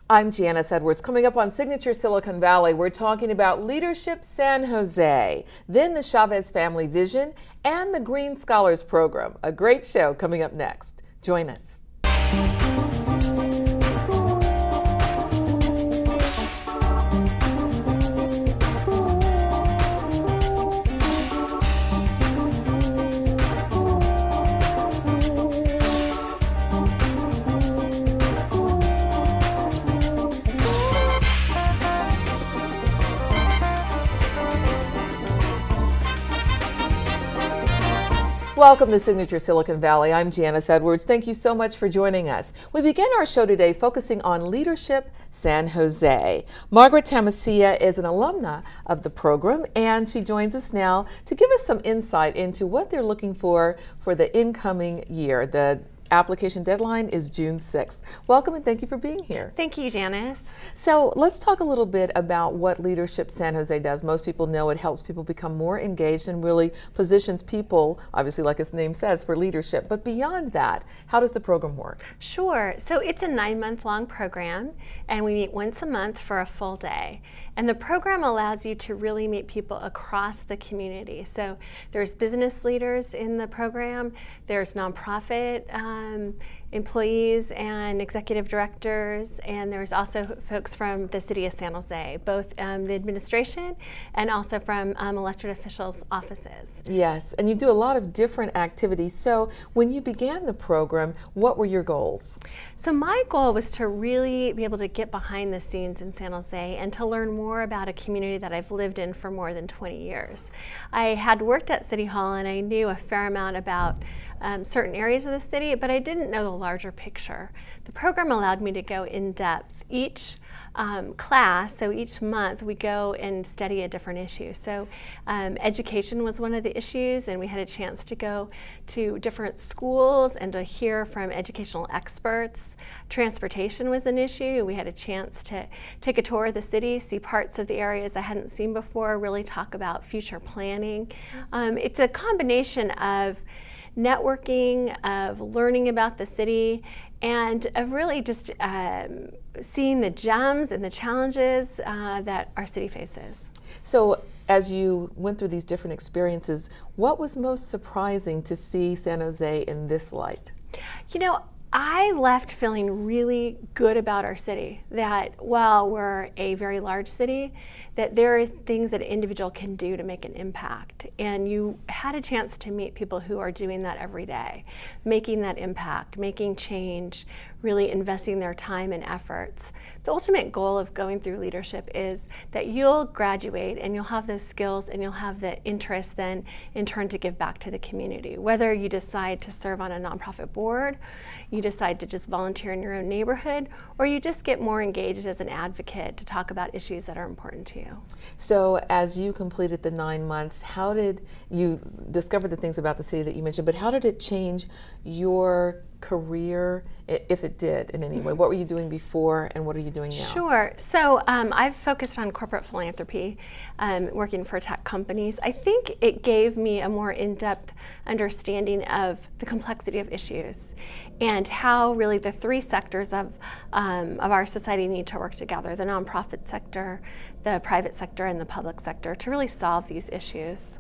I'm Janice Edwards. Coming up on Signature Silicon Valley, we're talking about Leadership San Jose, then the Chavez Family Vision, and the Green Scholars Program. A great show coming up next. Join us. Welcome to Signature Silicon Valley. I'm Janice Edwards. Thank you so much for joining us. We begin our show today focusing on Leadership San Jose. Margaret Tamasia is an alumna of the program, and she joins us now to give us some insight into what they're looking for the incoming year. The application deadline is June 6th. Welcome and thank you for being here. Thank you, Janice. So let's talk a little bit about what Leadership San Jose does. Most people know it helps people become more engaged and really positions people, obviously like its name says, for leadership. But beyond that, how does the program work? Sure. So it's a 9-month-long program, and we meet once a month for a full day. And the program allows you to really meet people across the community. So there's business leaders in the program, there's nonprofit employees and executive directors, and there's also folks from the city of San Jose, both the administration and also from elected officials' offices. Yes, and you do a lot of different activities. So when you began the program, what were your goals? So my goal was to really be able to get behind the scenes in San Jose and to learn more about a community that I've lived in for more than 20 years. I had worked at City Hall and I knew a fair amount about certain areas of the city, but I didn't know the larger picture. The program allowed me to go in depth. Each class, so each month we go and study a different issue. So education was one of the issues, and we had a chance to go to different schools and to hear from educational experts. Transportation was an issue. We had a chance to take a tour of the city, see parts of the areas I hadn't seen before, really talk about future planning. It's a combination of networking, of learning about the city, and of really just seeing the gems and the challenges that our city faces. So as you went through these different experiences, what was most surprising to see San Jose in this light? You know, I left feeling really good about our city, that while we're a very large city, that there are things that an individual can do to make an impact. And you had a chance to meet people who are doing that every day, making that impact, making change, really investing their time and efforts. The ultimate goal of going through leadership is that you'll graduate and you'll have those skills and you'll have the interest then in turn to give back to the community. Whether you decide to serve on a nonprofit board, you decide to just volunteer in your own neighborhood, or you just get more engaged as an advocate to talk about issues that are important to you. So as you completed the 9 months, how did you discover the things about the city that you mentioned, but how did it change your career, if it did in any way? What were you doing before and what are you doing now? Sure. So I've focused on corporate philanthropy, working for tech companies. I think it gave me a more in-depth understanding of the complexity of issues and how really the three sectors of our society need to work together: the nonprofit sector, the private sector, and the public sector, to really solve these issues.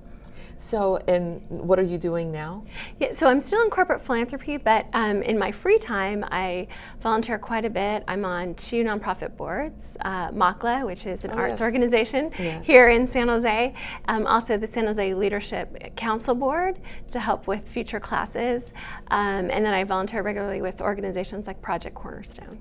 So, and what are you doing now? Yeah, so I'm still in corporate philanthropy, but in my free time, I volunteer quite a bit. I'm on 2 nonprofit boards, MACLA, which is an arts organization here in San Jose, also the San Jose Leadership Council Board to help with future classes, and then I volunteer regularly with organizations like Project Cornerstone.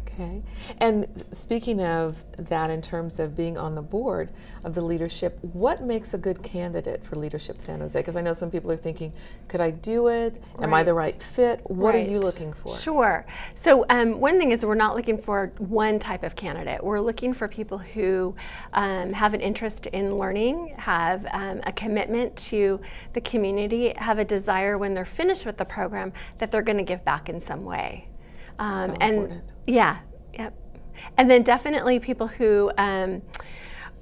Okay. And speaking of that, in terms of being on the board of the leadership, what makes a good candidate for Leadership San Jose? Because I know some people are thinking, could I do it? Am I the right fit? What are you looking for? Sure. So one thing is we're not looking for one type of candidate. We're looking for people who have an interest in learning, have a commitment to the community, have a desire when they're finished with the program that they're going to give back in some way. So important. Yeah, yep. And then definitely people who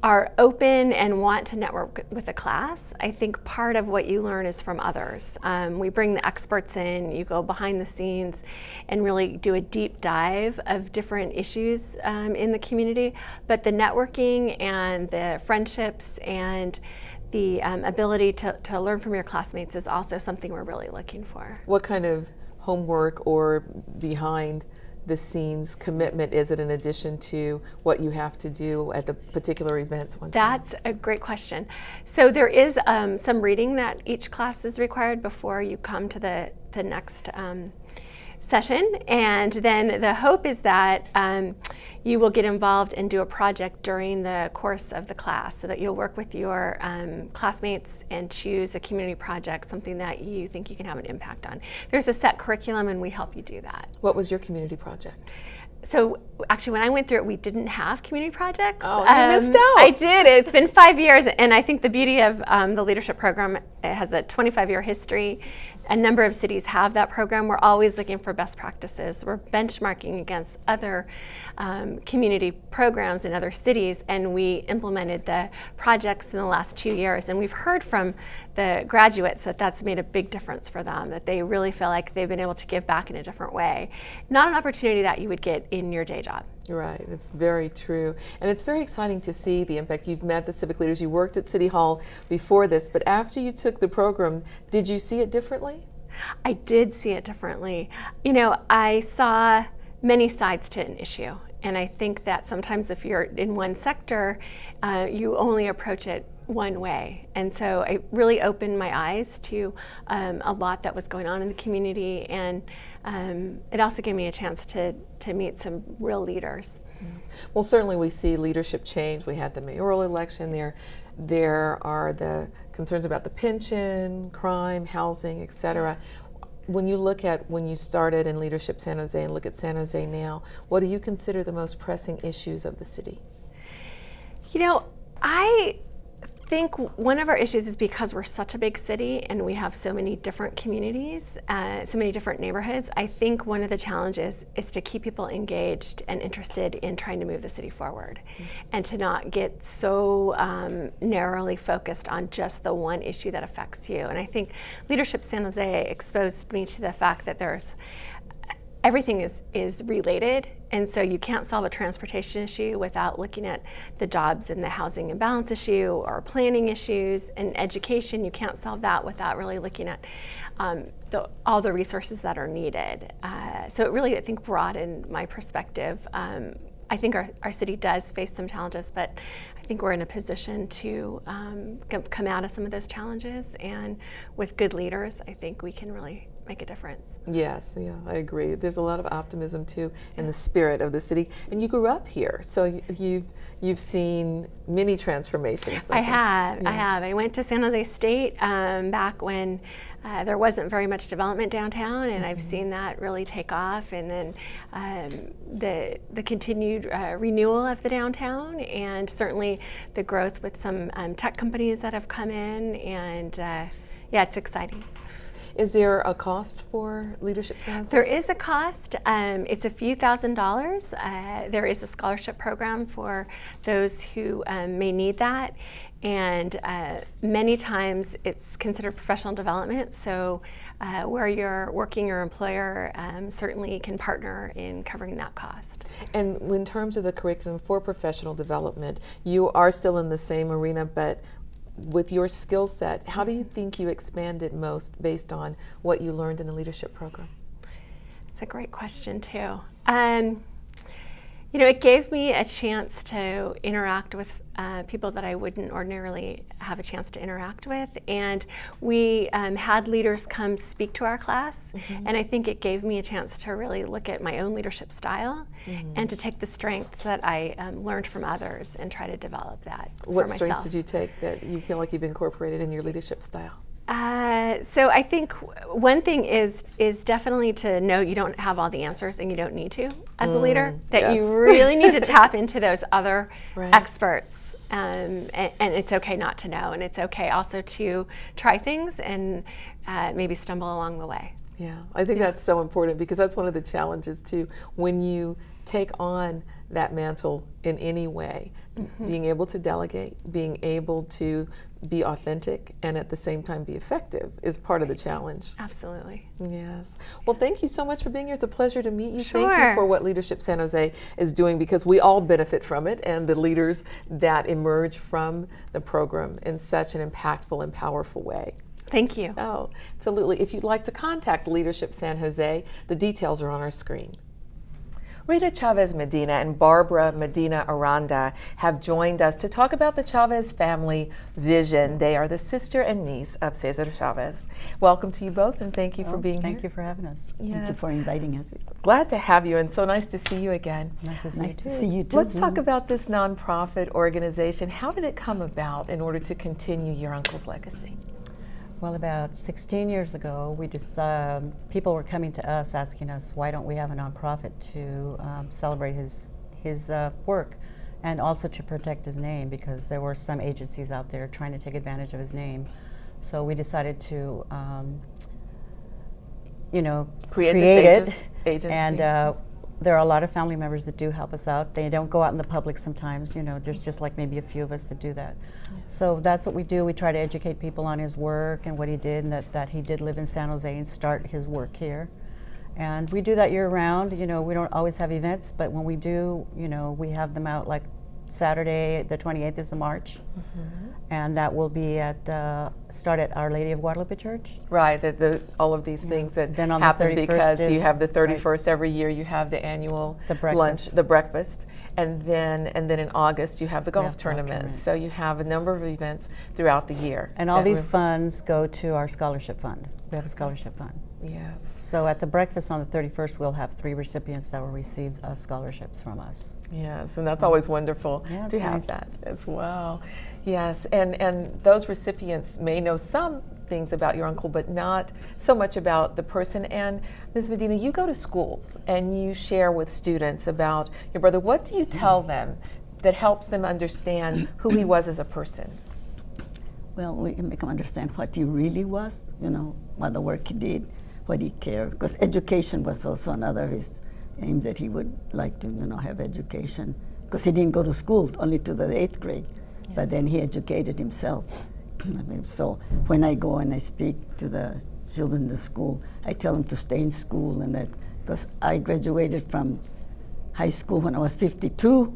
are open and want to network with a class, I think part of what you learn is from others. We bring the experts in, you go behind the scenes and really do a deep dive of different issues in the community. But the networking and the friendships and the ability to learn from your classmates is also something we're really looking for. What kind of homework or behind the scenes commitment is it in addition to what you have to do at the particular events once That's a great question. So there is some reading that each class is required before you come to the next session, and then the hope is that you will get involved and do a project during the course of the class, so that you'll work with your classmates and choose a community project, something that you think you can have an impact on. There's a set curriculum and we help you do that. What was your community project? So actually, when I went through it, we didn't have community projects. Oh, you missed out. I did. It's been 5 years, and I think the beauty of the leadership program, it has a 25-year history. A number of cities have that program. We're always looking for best practices. We're benchmarking against other community programs in other cities, and we implemented the projects in the last 2 years. And we've heard from the graduates that that's made a big difference for them, that they really feel like they've been able to give back in a different way. Not an opportunity that you would get in your day job. Right, it's very true. And it's very exciting to see the impact. You've met the civic leaders, you worked at City Hall before this, but after you took the program, did you see it differently? I did see it differently. You know, I saw many sides to an issue. And I think that sometimes if you're in one sector, you only approach it one way. And so it really opened my eyes to a lot that was going on in the community. And it also gave me a chance to meet some real leaders. Yes. Well, certainly we see leadership change. We had the mayoral election there. There are the concerns about the pension, crime, housing, etc. When you look at when you started in Leadership San Jose and look at San Jose now, what do you consider the most pressing issues of the city? You know, I think one of our issues is because we're such a big city and we have so many different communities, so many different neighborhoods. I think one of the challenges is to keep people engaged and interested in trying to move the city forward, and to not get so narrowly focused on just the one issue that affects you. And I think Leadership San Jose exposed me to the fact that everything is related, and so you can't solve a transportation issue without looking at the jobs and the housing imbalance issue, or planning issues, and education. You can't solve that without really looking at all the resources that are needed. So it really, I think, broadened my perspective. I think our city does face some challenges, but I think we're in a position to come out of some of those challenges, and with good leaders, I think we can really make a difference. Yes, yeah, I agree. There's a lot of optimism too in the spirit of the city. And you grew up here, so you've seen many transformations. I have. Yes. I have. I went to San Jose State back when there wasn't very much development downtown, and I've seen that really take off. And then the continued renewal of the downtown, and certainly the growth with some tech companies that have come in. And yeah, it's exciting. Is there a cost for Leadership San Jose? There is a cost. It's a few $1,000s. There is a scholarship program for those who may need that. And many times it's considered professional development. So where you're working, your employer certainly can partner in covering that cost. And in terms of the curriculum for professional development, you are still in the same arena, but with your skill set, how do you think you expanded most based on what you learned in the leadership program? It's a great question too. You know, it gave me a chance to interact with people that I wouldn't ordinarily have a chance to interact with, and we had leaders come speak to our class, and I think it gave me a chance to really look at my own leadership style and to take the strengths that I learned from others and try to develop that for myself. What strengths did you take that you feel like you've incorporated in your leadership style? So I think one thing is definitely to know you don't have all the answers, and you don't need to as a leader, that you really need to tap into those other experts. And it's okay not to know, and it's okay also to try things and maybe stumble along the way. Yeah, I think that's so important, because that's one of the challenges too. When you take on that mantle in any way. Being able to delegate, being able to be authentic, and at the same time be effective is part of the challenge. Absolutely. Yes. Well, thank you so much for being here. It's a pleasure to meet you. Sure. Thank you for what Leadership San Jose is doing, because we all benefit from it, and the leaders that emerge from the program in such an impactful and powerful way. Thank you. Oh, absolutely. If you'd like to contact Leadership San Jose, the details are on our screen. Rita Chavez Medina and Barbara Medina Aranda have joined us to talk about the Chavez family vision. They are the sister and niece of Cesar Chavez. Welcome to you both, and thank you for being here. Thank you for having us. Yes. Thank you for inviting us. Glad to have you, and so nice to see you again. Nice to see you too. Let's talk about this nonprofit organization. How did it come about in order to continue your uncle's legacy? Well, about 16 years ago, we just people were coming to us asking us, why don't we have a nonprofit to celebrate his work, and also to protect his name, because there were some agencies out there trying to take advantage of his name. So we decided to, create it. Agency. And there are a lot of family members that do help us out. They don't go out in the public sometimes, there's just like maybe a few of us that do that. Yes. So that's what we do. We try to educate people on his work and what he did, and that he did live in San Jose and start his work here. And we do that year round. We don't always have events, but when we do, we have them out like Saturday, the 28th is the march. And that will be start at Our Lady of Guadalupe Church. Right, all of these things that Then on the happen 31st because you is- have the 31st every year. You have the annual The breakfast. lunch, the breakfast, and then in August you have the golf golf tournament. tournament. So you have a number of events throughout the year. And all that these re- funds go to our scholarship fund. We have a scholarship fund. Yes. So at the breakfast on the 31st, we'll have 3 recipients that will receive scholarships from us. Yes, and that's always wonderful Yeah, to it's have nice. that as well. Yes, and those recipients may know some things about your uncle, but not so much about the person. And Ms. Medina, you go to schools and you share with students about your brother. What do you tell them that helps them understand who he was as a person? Well, we can make them understand what he really was, what the work he did, what he cared. Because education was also another of his aims, that he would like to, have education. Because he didn't go to school, only to the 8th grade. Yes. But then he educated himself. So when I go and I speak to the children in the school, I tell them to stay in school, and that, because I graduated from high school when I was 52,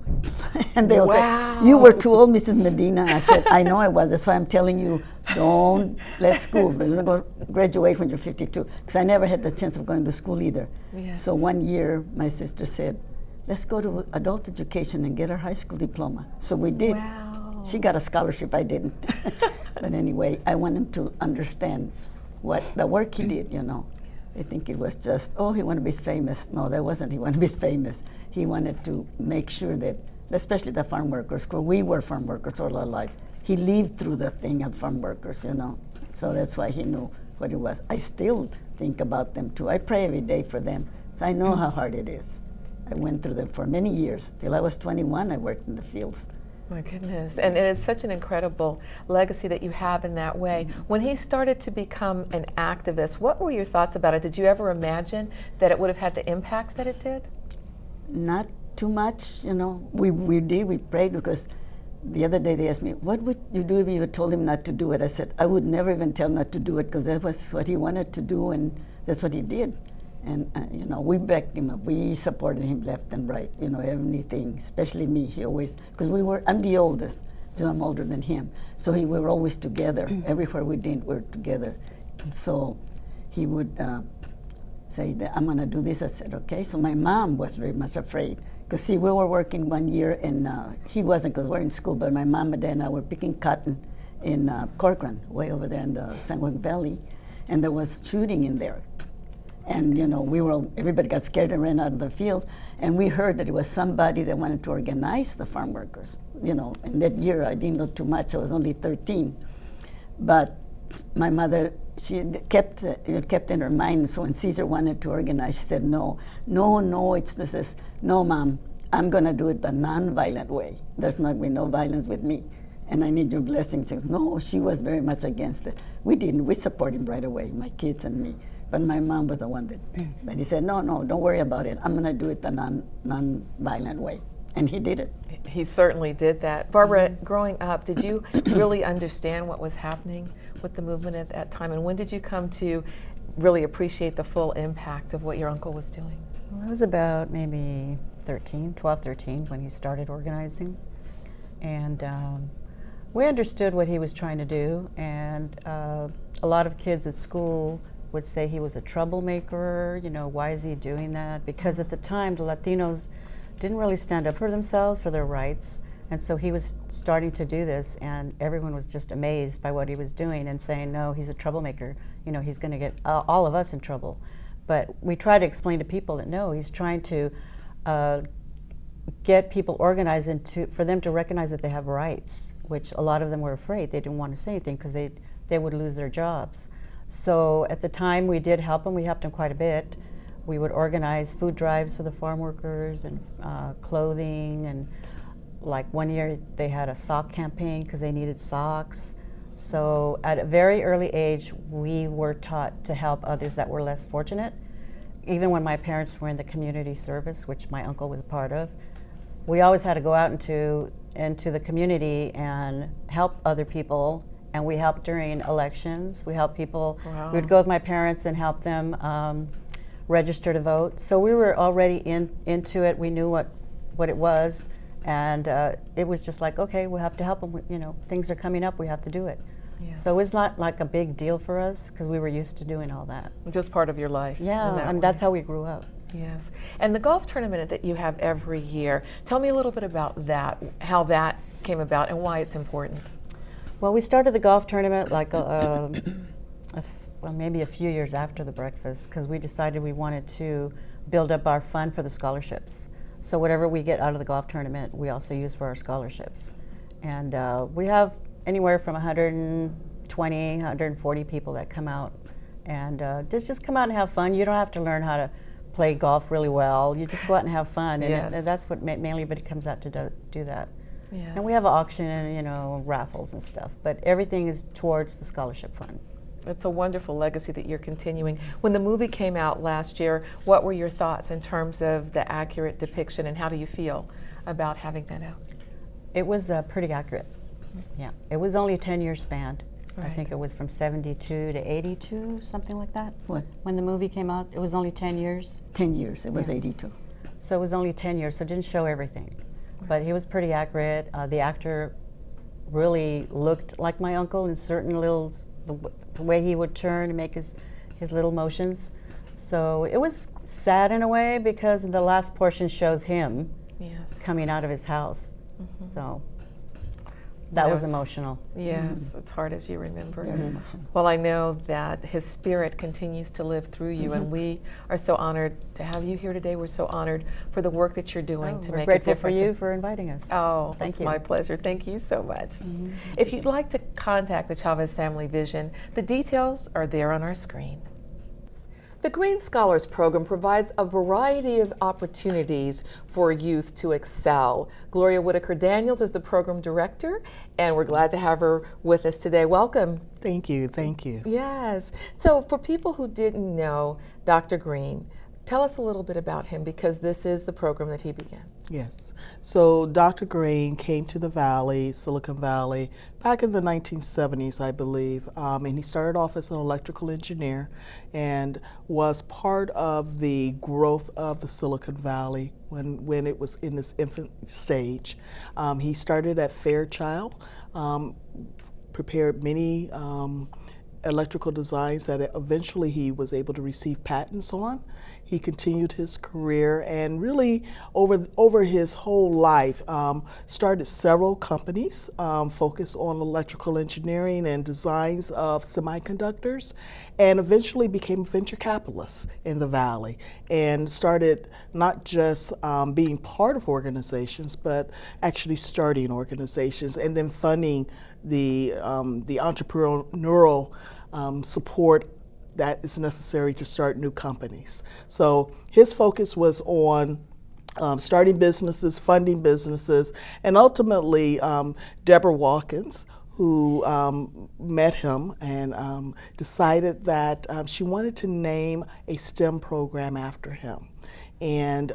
and they all Wow. said, "You were too old, Mrs. Medina." I said, "I know I was. That's why I'm telling you, don't let school. You're going to graduate when you're 52." Because I never had the chance of going to school either. Yes. So one year, my sister said, "Let's go to adult education and get our high school diploma." So we did. Wow. She got a scholarship. I didn't. But anyway, I want him to understand what the work he did. I think it was just, he wanted to be famous. No, that wasn't. He wanted to be famous. He wanted to make sure that, especially the farm workers, because we were farm workers all our life. He lived through the thing of farm workers, So that's why he knew what it was. I still think about them too. I pray every day for them. So I know how hard it is. I went through them for many years. Till I was 21, I worked in the fields. My goodness. And it is such an incredible legacy that you have in that way. When he started to become an activist, what were your thoughts about it? Did you ever imagine that it would have had the impact that it did? Not too much, we prayed, because the other day they asked me, what would you do if you had told him not to do it? I said, I would never even tell him not to do it, because that was what he wanted to do, and that's what he did. And, we backed him up. We supported him left and right, everything, especially me. He always, because I'm the oldest, so I'm older than him. So we were always together. Everywhere we did, we were together. So he would say that I'm going to do this. I said, okay. So my mom was very much afraid. Because, see, we were working one year, and he wasn't, because we're in school, but my mom and dad and I were picking cotton in Corcoran, way over there in the San Juan Valley, and there was shooting in there. And, everybody got scared and ran out of the field, and we heard that it was somebody that wanted to organize the farm workers. And that year I didn't know too much, I was only 13. But my mother, she kept in her mind, so when Caesar wanted to organize, she said, no, it's this, no, Mom, I'm going to do it the non-violent way. There's not going to be no violence with me, and I need your blessing. She said, no, she was very much against it. We didn't, we supported him right away, my kids and me. But my mom was the one that, but he said, no, don't worry about it. I'm going to do it the non-violent way. and he did it. He certainly did that. Barbara, growing up, did you really understand what was happening with the movement at that time? And when did you come to really appreciate the full impact of what your uncle was doing? Well, I was about maybe 12, 13 when he started organizing. And we understood what he was trying to do. And a lot of kids at school would say he was a troublemaker, you know, why is he doing that? Because at the time, the Latinos didn't really stand up for themselves, for their rights. And so he was starting to do this, and everyone was just amazed by what he was doing and saying, no, he's a troublemaker. You know, he's going to get all of us in trouble. But we try to explain to people that no, he's trying to get people organized and for them to recognize that they have rights, which a lot of them were afraid. They didn't want to say anything because they would lose their jobs. So at the time we did help him. We helped him quite a bit. We would organize food drives for the farm workers and clothing, and like one year they had a sock campaign because they needed socks. So at a very early age, we were taught to help others that were less fortunate. Even when my parents were in the community service, which my uncle was a part of, we always had to go out into the community and help other people. And we helped during elections. We helped people. Wow. We would go with my parents and help them register to vote. So we were already into it. We knew what it was. And it was just like, okay, we'll have to help them. You know, things are coming up, we have to do it. Yes. So it's not like a big deal for us because we were used to doing all that. Just part of your life. Yeah, and that's how we grew up. Yes. And the golf tournament that you have every year, tell me a little bit about that, how that came about and why it's important. Well, we started the golf tournament like maybe a few years after the breakfast because we decided we wanted to build up our fund for the scholarships. So whatever we get out of the golf tournament, we also use for our scholarships. And we have anywhere from 120, 140 people that come out. And just come out and have fun. You don't have to learn how to play golf really well. You just go out and have fun. Yes. And that's what mainly everybody comes out to do that. Yes. And we have an auction and, you know, raffles and stuff. But everything is towards the scholarship fund. It's a wonderful legacy that you're continuing. When the movie came out last year, what were your thoughts in terms of the accurate depiction, and how do you feel about having that out? It was pretty accurate. Yeah, it was only a 10-year span. Right. I think it was from 72 to 82, something like that. What? When the movie came out, it was only 10 years. 10 years, it was Yeah. 82. So it was only 10 years, so it didn't show everything. But he was pretty accurate. The actor really looked like my uncle in certain little, the way he would turn and make his little motions. So it was sad in a way because the last portion shows him Yes. coming out of his house. Mhm. So that was Yes. emotional. Yes, it's hard as you remember. Very emotional. Well, I know that his spirit continues to live through you, and we are so honored to have you here today. We're so honored for the work that you're doing to We're make a grateful for difference. you for inviting us. Oh, Thank it's you. my pleasure. Thank you so much. If you'd like to contact the Chavez Family Vision, the details are there on our screen. The Green Scholars Program provides a variety of opportunities for youth to excel. Gloria Whitaker Daniels is the program director, and we're glad to have her with us today. Welcome. Thank you, thank you. Yes. So for people who didn't know Dr. Green, tell us a little bit about him, because this is the program that he began. Yes. So Dr. Green came to the Valley, Silicon Valley, back in the 1970s, I believe. And he started off as an electrical engineer and was part of the growth of the Silicon Valley when it was in its infant stage. He started at Fairchild, prepared many electrical designs that eventually he was able to receive patents on. He continued his career and really over his whole life started several companies focused on electrical engineering and designs of semiconductors, and eventually became a venture capitalist in the Valley and started not just being part of organizations, but actually starting organizations and then funding the entrepreneurial support that is necessary to start new companies. So his focus was on starting businesses, funding businesses, and ultimately Deborah Watkins, who met him and decided that she wanted to name a STEM program after him. And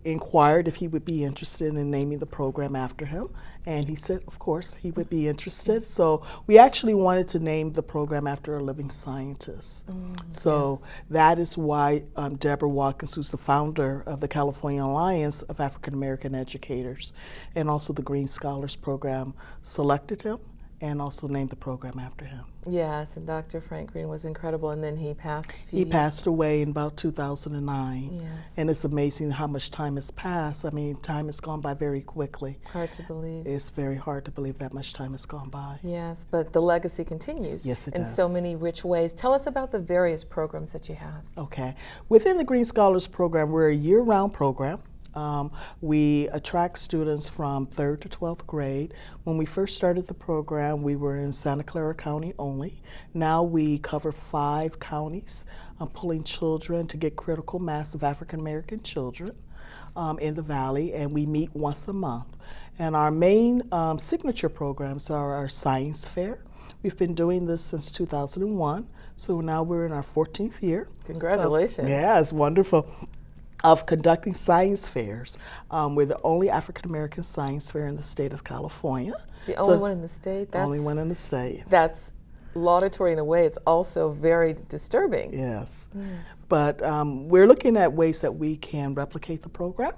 inquired if he would be interested in naming the program after him, and he said, of course, he would be interested. So we actually wanted to name the program after a living scientist. So yes. that is why Deborah Watkins, who's the founder of the California Alliance of African American Educators, and also the Green Scholars Program, selected him and also named the program after him. Yes, and Dr. Frank Green was incredible, and then he passed a few He years. passed away in about 2009. Yes. And it's amazing how much time has passed. I mean, time has gone by very quickly. Hard to believe. It's very hard to believe that much time has gone by. Yes, but the legacy continues Yes, it in does. so many rich ways. Tell us about the various programs that you have. Okay. Within the Green Scholars Program, we're a year-round program. We attract students from 3rd to 12th grade. When we first started the program, we were in Santa Clara County only. Now we cover 5 counties, pulling children to get critical mass of African American children in the Valley, and we meet once a month. And our main signature programs are our science fair. We've been doing this since 2001, so now we're in our 14th year. Congratulations. Yeah, it's wonderful. Of conducting science fairs. We're the only African American science fair in the state of California. The only one in the state? Only one in the state. That's laudatory in a way. It's also very disturbing. Yes. Yes. But we're looking at ways that we can replicate the program.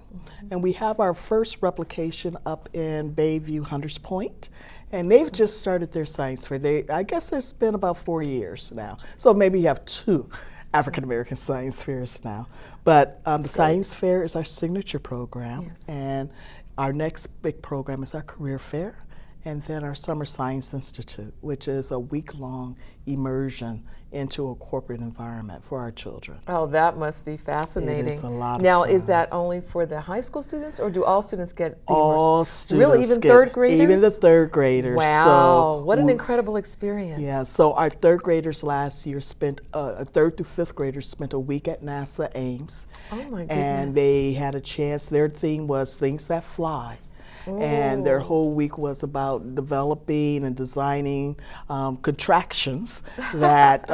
And we have our first replication up in Bayview, Hunters Point. And they've just started their science fair. I guess it's been about 4 years now. So maybe you have 2 African American science fairs now. But the science fair is our signature program. Yes. And our next big program is our career fair. And then our Summer Science Institute, which is a week-long immersion into a corporate environment for our children. Oh, that must be fascinating. It is a lot of Now, fun. is that only for the high school students, or do all students get the All immersion? students Really, even get, third graders? Even the third graders. Wow, So what an incredible experience. Yeah, so our third graders last year spent, 3rd through 5th graders spent a week at NASA Ames. Oh my goodness. And they had a chance, their theme was Things That Fly. And their whole week was about developing and designing contractions that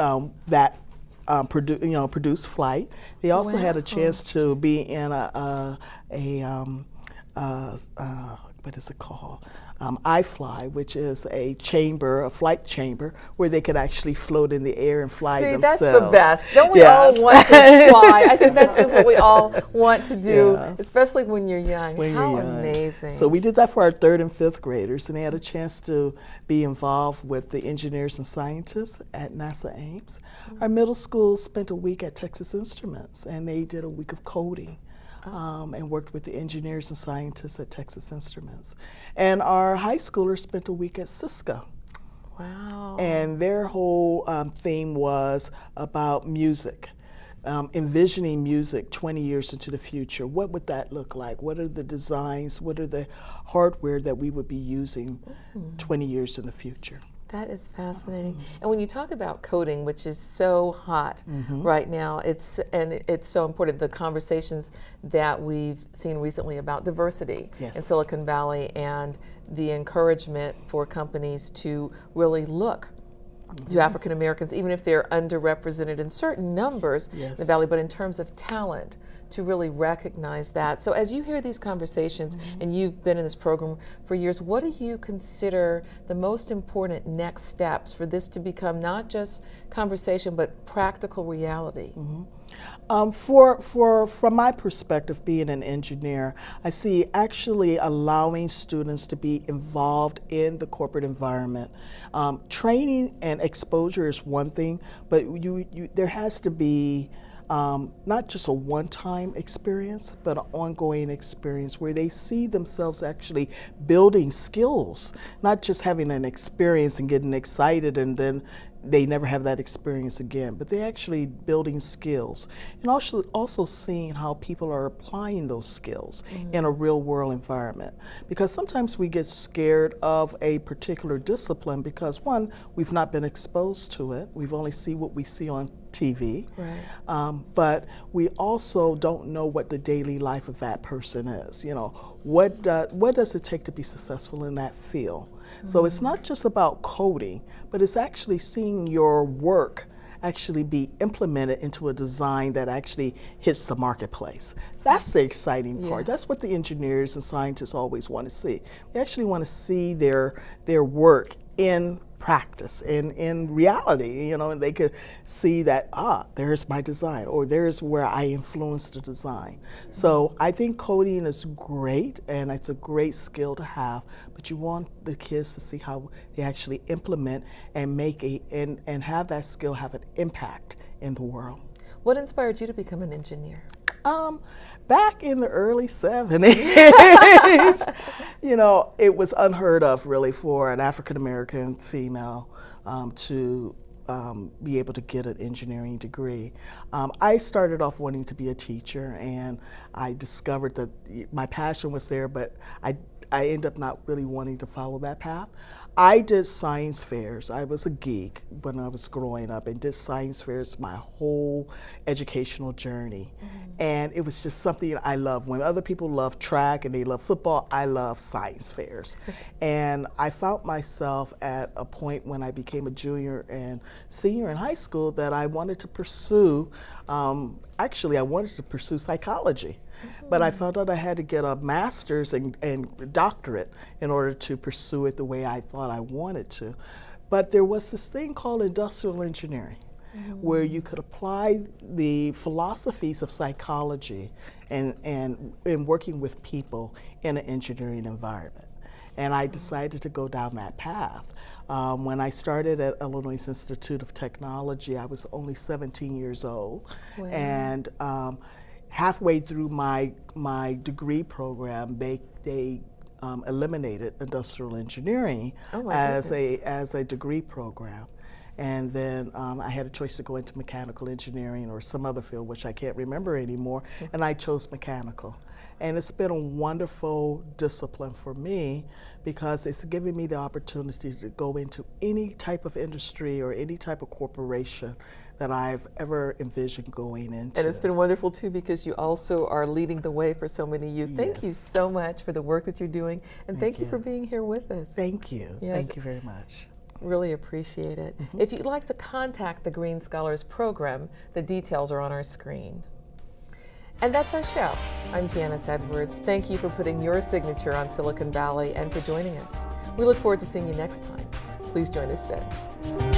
produce flight. They also had a chance to be in what is it called? iFly, which is a chamber, a flight chamber, where they could actually float in the air and fly themselves. See, that's the best. Don't we Yes. all want to fly? I think that's just what we all want to do, Yes. especially when you're young. When How you're young. amazing. So we did that for our 3rd and 5th graders, and they had a chance to be involved with the engineers and scientists at NASA Ames. Our middle school spent a week at Texas Instruments, and they did a week of coding. And worked with the engineers and scientists at Texas Instruments. And our high schoolers spent a week at Cisco. Wow. And their whole theme was about music, envisioning music 20 years into the future. What would that look like? What are the designs? What are the hardware that we would be using 20 years in the future? That is fascinating. And when you talk about coding, which is so hot right now, it's so important. The conversations that we've seen recently about diversity in Yes. Silicon Valley and the encouragement for companies to really look to African Americans, even if they're underrepresented in certain numbers in the Yes. Valley, but in terms of talent, to really recognize that. So as you hear these conversations, and you've been in this program for years, what do you consider the most important next steps for this to become not just conversation, but practical reality? From my perspective, being an engineer, I see actually allowing students to be involved in the corporate environment. Training and exposure is one thing, but there has to be not just a one-time experience, but an ongoing experience where they see themselves actually building skills, not just having an experience and getting excited and then they never have that experience again, but they're actually building skills and also seeing how people are applying those skills in a real world environment. Because sometimes we get scared of a particular discipline because, one, we've not been exposed to it. We've only seen what we see on TV. Right. But we also don't know what the daily life of that person is. You know, what does it take to be successful in that field? So it's not just about coding, but it's actually seeing your work actually be implemented into a design that actually hits the marketplace. That's the exciting part. Yes. That's what the engineers and scientists always want to see. They actually want to see their work in practice, in reality, and they could see that, there's my design, or there's where I influenced the design. So I think coding is great, and it's a great skill to have, but you want the kids to see how they actually implement and and have that skill have an impact in the world. What inspired you to become an engineer? Back in the early 70s, it was unheard of really for an African American female to be able to get an engineering degree. I started off wanting to be a teacher, and I discovered that my passion was there, but I ended up not really wanting to follow that path. I did science fairs. I was a geek when I was growing up and did science fairs my whole educational journey. And it was just something I loved. When other people love track and they love football, I love science fairs. And I found myself at a point when I became a junior and senior in high school that I wanted to pursue, actually I wanted to pursue psychology. But I found out I had to get a master's and doctorate in order to pursue it the way I thought I wanted to. But there was this thing called industrial engineering, where you could apply the philosophies of psychology and working with people in an engineering environment. And I decided to go down that path. When I started at Illinois Institute of Technology, I was only 17 years old. Wow. And halfway through my degree program, they eliminated industrial engineering as a degree program. And then I had a choice to go into mechanical engineering or some other field, which I can't remember anymore, and I chose mechanical. And it's been a wonderful discipline for me because it's given me the opportunity to go into any type of industry or any type of corporation that I've ever envisioned going into. And it's been wonderful too because you also are leading the way for so many youth. Thank you so much for the work that you're doing, and thank you for being here with us. Thank you. Yes. Thank you very much. Really appreciate it. If you'd like to contact the Green Scholars Program, the details are on our screen. And that's our show. I'm Janice Edwards. Thank you for putting your signature on Silicon Valley and for joining us. We look forward to seeing you next time. Please join us then.